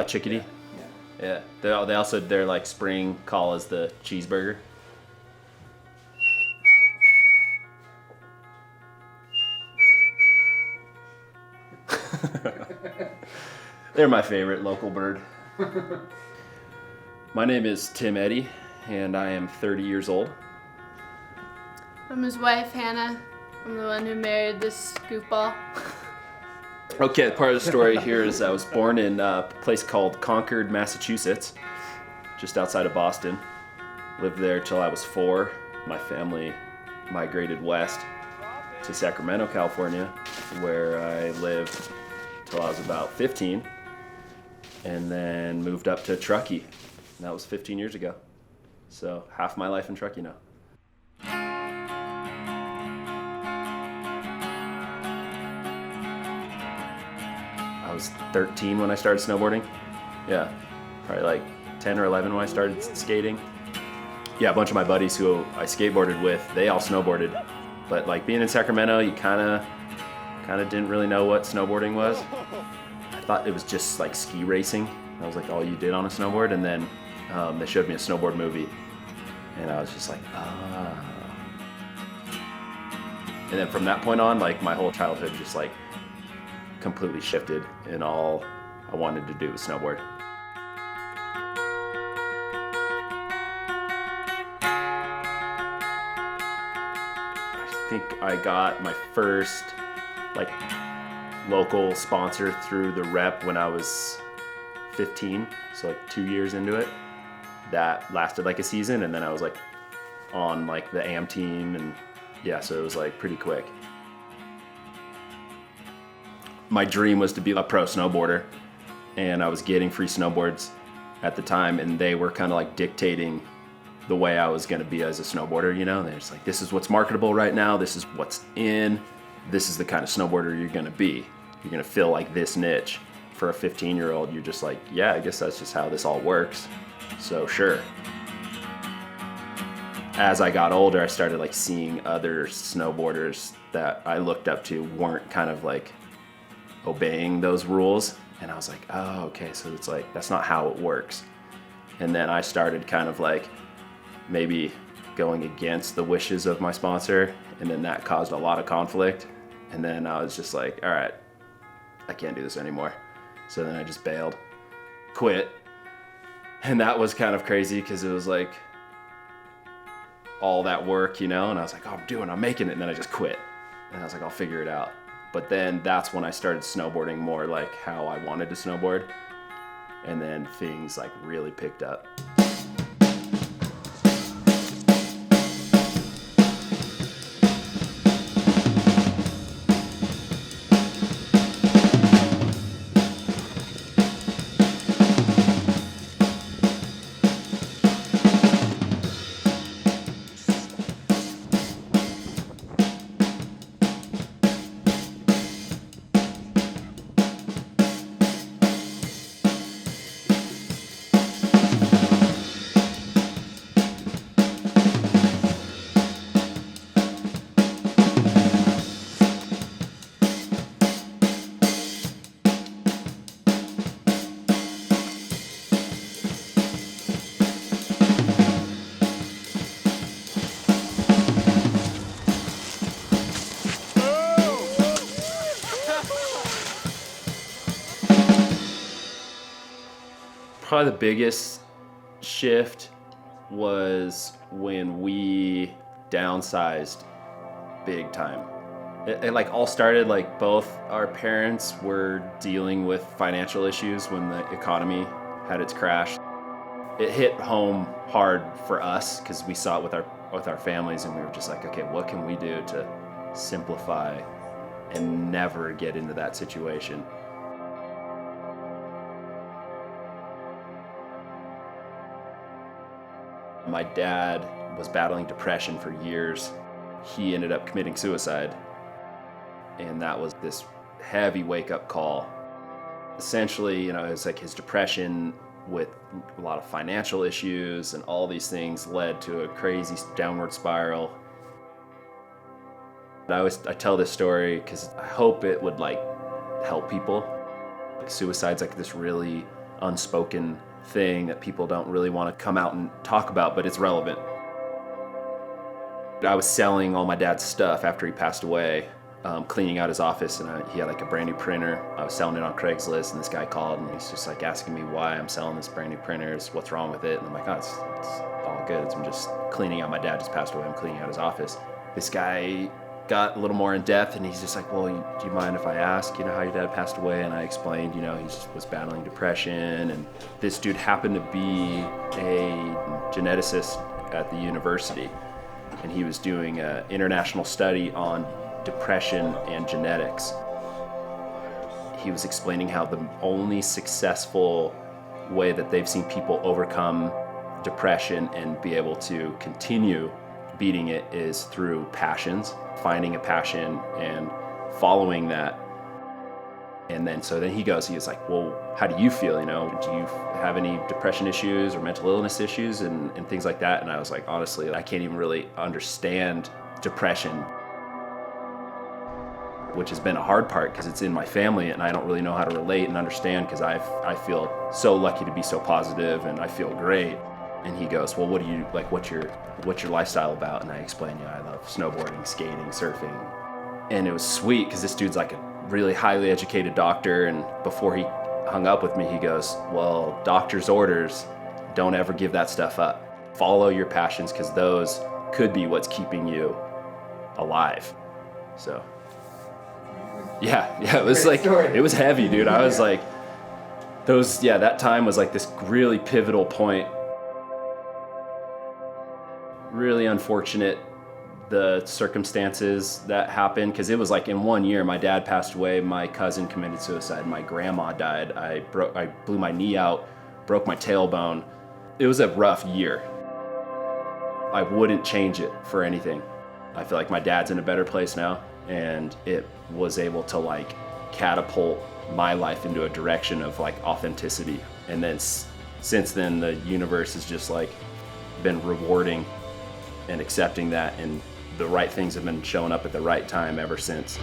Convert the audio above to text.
Chickadee. Yeah. They also, their like spring call is the cheeseburger. They're my favorite local bird. My name is Tim Eddy, and I am 30 years old. I'm his wife, Hannah. I'm the one who married this goofball. Okay, part of the story here is I was born in a place called Concord, Massachusetts, just outside of Boston. Lived there till I was 4. My family migrated west to Sacramento, California, where I lived till I was about 15, and then moved up to Truckee. And that was 15 years ago. So half my life in Truckee now. I was 13 when I started snowboarding. Yeah, probably like 10 or 11 when I started skating. Yeah, a bunch of my buddies who I skateboarded with, they all snowboarded. But like being in Sacramento, you kind of didn't really know what snowboarding was. I thought it was just like ski racing. That was like all you did on a snowboard. And then they showed me a snowboard movie, and I was just like, ah. And then from that point on, like my whole childhood just like completely shifted, and all I wanted to do was snowboard. I think I got my first like local sponsor through the rep when I was 15, so like 2 years into it. That lasted like a season, and then I was like on like the AM team, and yeah, so it was like pretty quick. My dream was to be a pro snowboarder, and I was getting free snowboards at the time, and they were kind of like dictating the way I was going to be as a snowboarder, you know? They're just like, this is what's marketable right now, this is what's in, this is the kind of snowboarder you're going to be. You're going to fill like this niche. For a 15-year-old, you're just like, yeah, I guess that's just how this all works. So sure. As I got older, I started like seeing other snowboarders that I looked up to weren't kind of like obeying those rules. And I was like, oh, okay, so it's like, that's not how it works. And then I started kind of like maybe going against the wishes of my sponsor. And then that caused a lot of conflict. And then I was just like, all right, I can't do this anymore. So then I just bailed, quit. And that was kind of crazy because it was like all that work, you know? And I was like, oh, I'm making it. And then I just quit. And I was like, I'll figure it out. But then that's when I started snowboarding more like how I wanted to snowboard. And then things like really picked up. Probably the biggest shift was when we downsized big time. It like all started like both our parents were dealing with financial issues when the economy had its crash. It hit home hard for us because we saw it with our families, and we were just like, okay, what can we do to simplify and never get into that situation? My dad was battling depression for years. He ended up committing suicide, and that was this heavy wake-up call. Essentially, it was like his depression with a lot of financial issues and all these things led to a crazy downward spiral. I tell this story because I hope it would like help people. Suicide's like this really unspoken thing that people don't really want to come out and talk about, but it's relevant. I was selling all my dad's stuff after he passed away, cleaning out his office, and he had like a brand new printer. I was selling it on Craigslist, and this guy called, and he's just like asking me why I'm selling this brand new printer, what's wrong with it, and I'm like, oh, it's all good. I'm just cleaning out, my dad just passed away, I'm cleaning out his office. This guy got a little more in depth, and he's just like, well, do you mind if I ask, how your dad passed away? And I explained, he just was battling depression, and this dude happened to be a geneticist at the university, and he was doing an international study on depression and genetics. He was explaining how the only successful way that they've seen people overcome depression and be able to continue beating it is through passions, finding a passion and following that. And then he was like, well, how do you feel? Do you have any depression issues or mental illness issues and things like that? And I was like, honestly, I can't even really understand depression, which has been a hard part because it's in my family and I don't really know how to relate and understand because I feel so lucky to be so positive and I feel great. And he goes, well, what do you like? What's your lifestyle about? And I explained, I love snowboarding, skating, surfing. And it was sweet because this dude's like a really highly educated doctor. And before he hung up with me, he goes, well, doctor's orders, don't ever give that stuff up. Follow your passions because those could be what's keeping you alive. So, yeah, it was like, it was heavy, dude. I was like, that time was like this really pivotal point. Really unfortunate, the circumstances that happened, because it was like in 1 year, my dad passed away, my cousin committed suicide, my grandma died, I blew my knee out, broke my tailbone. It was a rough year. I wouldn't change it for anything. I feel like my dad's in a better place now, and it was able to like catapult my life into a direction of like authenticity. And then since then, the universe has just like been rewarding and accepting that, and the right things have been showing up at the right time ever since.